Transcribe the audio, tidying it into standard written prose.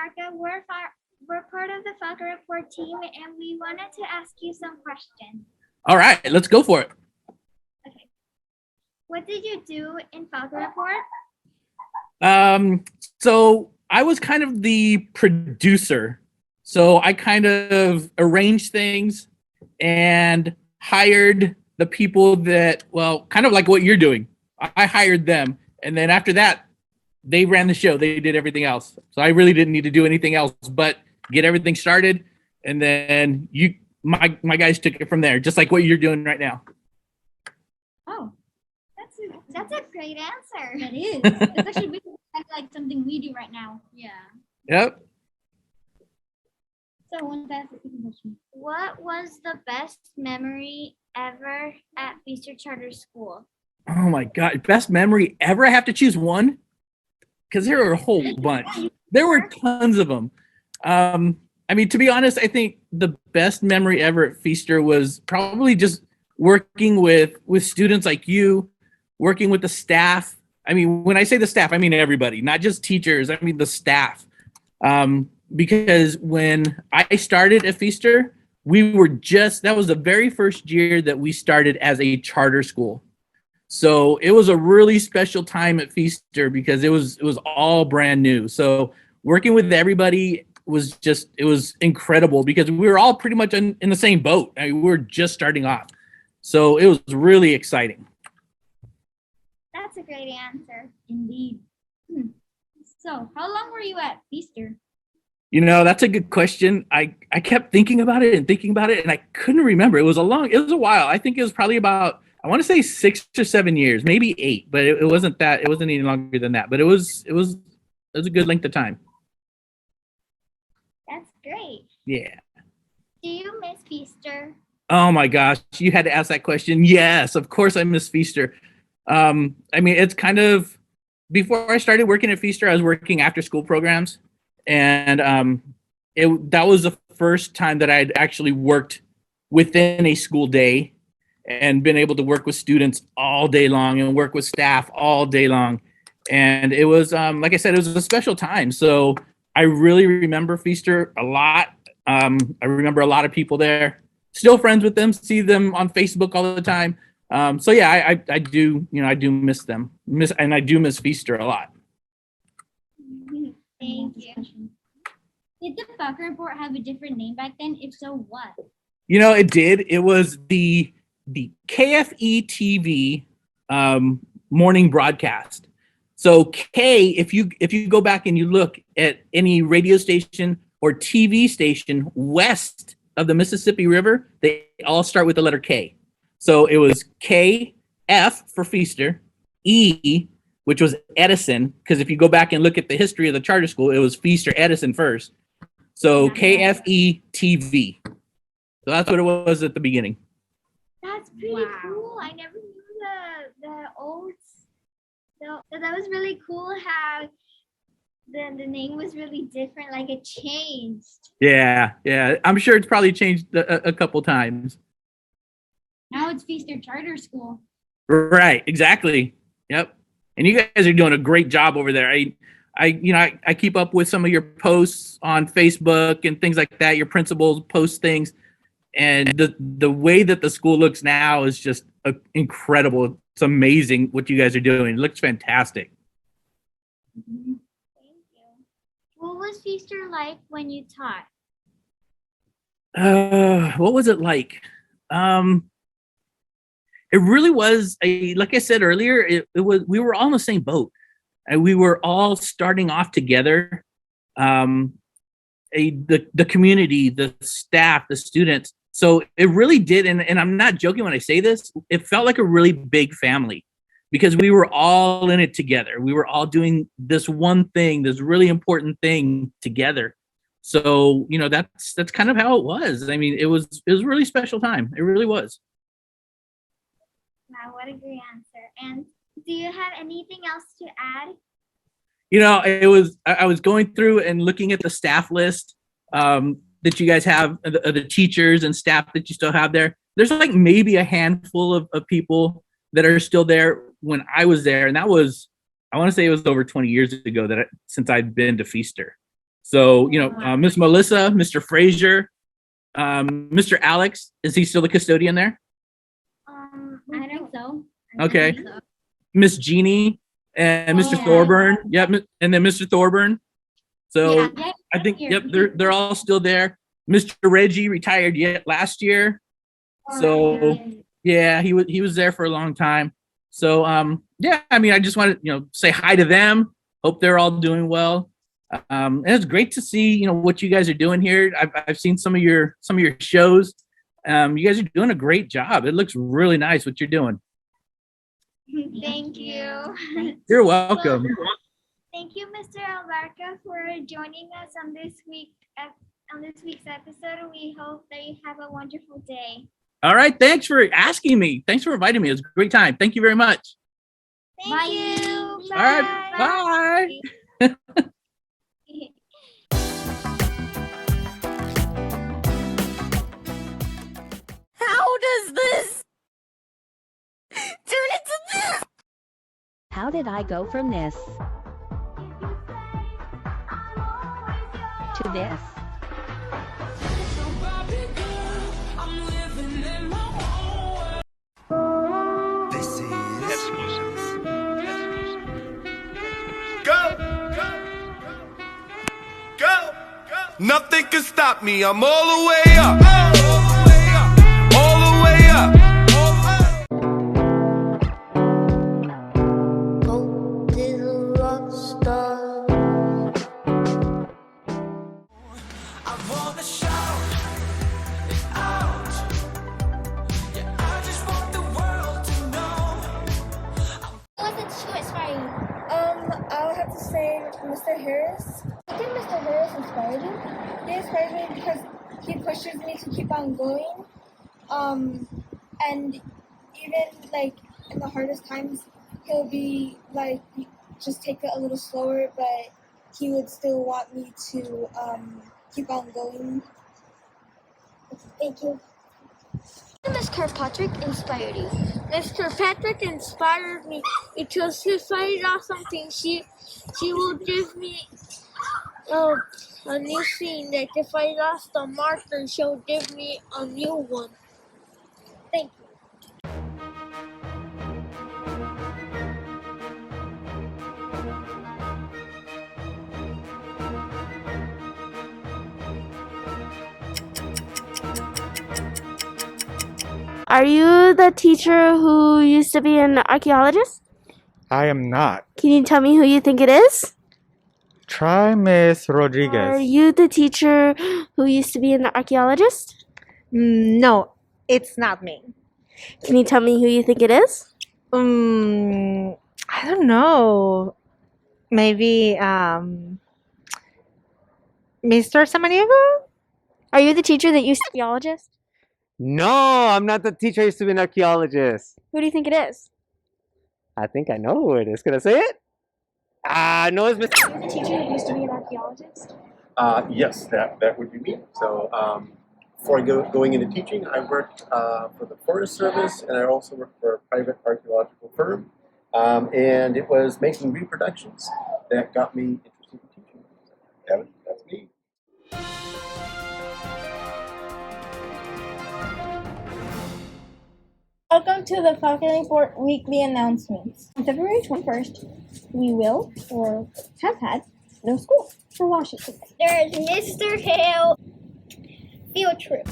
Abarca. We're part of the Falcon Report team, and we wanted to ask you some questions. All right, let's go for it. Okay. What did you do in Falcon Report? So I was kind of the producer. So I kind of arranged things and hired the people that, well, kind of like what you're doing. I hired them. And then after that, they ran the show. They did everything else. So I really didn't need to do anything else but get everything started. And then my guys took it from there, just like what you're doing right now. Oh, that's a great answer. That is. It's actually really like something we do right now. Yeah. Yep. So I wanted to ask a second question. What was the best memory ever at Feaster Charter School? Oh my God. Best memory ever? I have to choose one? Because there were a whole bunch. There were tons of them. I mean, to be honest, I think the best memory ever at Feaster was probably just working with students like you, working with the staff. I mean, when I say the staff, I mean everybody, not just teachers. I mean the staff. Because when I started at Feaster, that was the very first year that we started as a charter school. So it was a really special time at Feaster because it was all brand new. So working with everybody was incredible because we were all pretty much in the same boat. I mean, we were just starting off. So it was really exciting. That's a great answer. Indeed. So how long were you at Feaster? You know, that's a good question. I kept thinking about it, and I couldn't remember. It was a while. I think it was probably about, I want to say 6 or 7 years, maybe 8, but it wasn't that. It wasn't any longer than that. But it was a good length of time. That's great. Yeah. Do you miss Feaster? Oh my gosh, you had to ask that question. Yes, of course I miss Feaster. I mean, it's kind of, before I started working at Feaster, I was working after school programs, and that was the first time that I'd actually worked within a school day and been able to work with students all day long and work with staff all day long. And it was, like I said, it was a special time. So I really remember Feaster a lot. I remember a lot of people there. Still friends with them, see them on Facebook all the time. So yeah, I do miss them. And I do miss Feaster a lot. Thank you. Did the Falcon Report have a different name back then? If so, what? You know, it did. It was the KFE TV morning broadcast. So K, if you go back and you look at any radio station or TV station west of the Mississippi River, they all start with the letter K. So it was KF for Feaster, E, which was Edison, because if you go back and look at the history of the charter school, it was Feaster Edison first. So KFE TV. So that's what it was at the beginning. That's pretty cool. I never knew the old. So that was really cool how the name was really different, like it changed. Yeah. I'm sure it's probably changed a couple times. Now it's Feaster Charter School. Right, exactly. Yep. And you guys are doing a great job over there. I keep up with some of your posts on Facebook and things like that. Your principals post things, and the way that the school looks now is just incredible. It's amazing what you guys are doing. It looks fantastic. Thank you. What was Feaster like when you taught? What was it like? It really was like I said earlier, we were all in the same boat, and we were all starting off together. The community, the staff, the students. So it really did, and I'm not joking when I say this, it felt like a really big family because we were all in it together. We were all doing this one thing, this really important thing together. So, you know, that's kind of how it was. I mean, it was a really special time. It really was. Wow, what a great answer. And do you have anything else to add? You know, I was going through and looking at the staff list that you guys have, the teachers and staff that you still have there. There's like maybe a handful of people that are still there when I was there. And that was, I want to say it was over 20 years ago since I've been to Feaster. So, Miss Melissa, Mr. Frazier, Mr. Alex, is he still the custodian there? I think so. Okay. Miss Jeannie and Mr. Thorburn. Yep, and then Mr. Thorburn. So Yeah, I think, they're all still there. Mr. Reggie retired last year. So yeah, he was there for a long time. So I just want to say hi to them. Hope they're all doing well. And it's great to see what you guys are doing here. I've seen some of your shows. You guys are doing a great job. It looks really nice what you're doing. Thank you. You're welcome. Thank you, Mr. Abarca, for joining us on this week's episode. We hope that you have a wonderful day. All right. Thanks for asking me. Thanks for inviting me. It was a great time. Thank you very much. Thank you. All right. Bye. How does this turn into this? How did I go from this to this? This is go, go. Nothing can stop me. I'm all the way up. All the way up. Oh, little rock star. I wanna shout it out. Yeah, I just want the world to know. Who inspired you? I would have to say Mr. Harris. I think Mr. Harris inspired me. He inspires me because he pushes me to keep on going. And even like in the hardest times, he'll be like, just take it a little slower, but he would still want me to keep on going. Thank you. Miss Kirkpatrick inspired you? Miss Kirkpatrick inspired me because she find out something. She will give me a new scene that if I lost a marker, she'll give me a new one. Thank you. Are you the teacher who used to be an archaeologist? I am not. Can you tell me who you think it is? Try Miss Are Rodriguez. you the teacher who used to be an archaeologist? No, it's not me. Can you tell me who you think it is? I don't know. Maybe Mr. Samaniego? Are you the teacher that used to be an archaeologist? No, I'm not the teacher. I used to be an archaeologist. Who do you think it is? I think I know who it is. Can I say it? No, it's Miss. Are you the teacher that used to be an archaeologist? Yes, that would be me. So before going into teaching, I worked for the Forest Service, and I also worked for a private archaeological firm. And it was making reproductions that got me interested in teaching. That's me. Welcome to the Falcon Report weekly announcements. On February 21st, we will, or have had, no school for Washington. There's Mr. Hale field trip.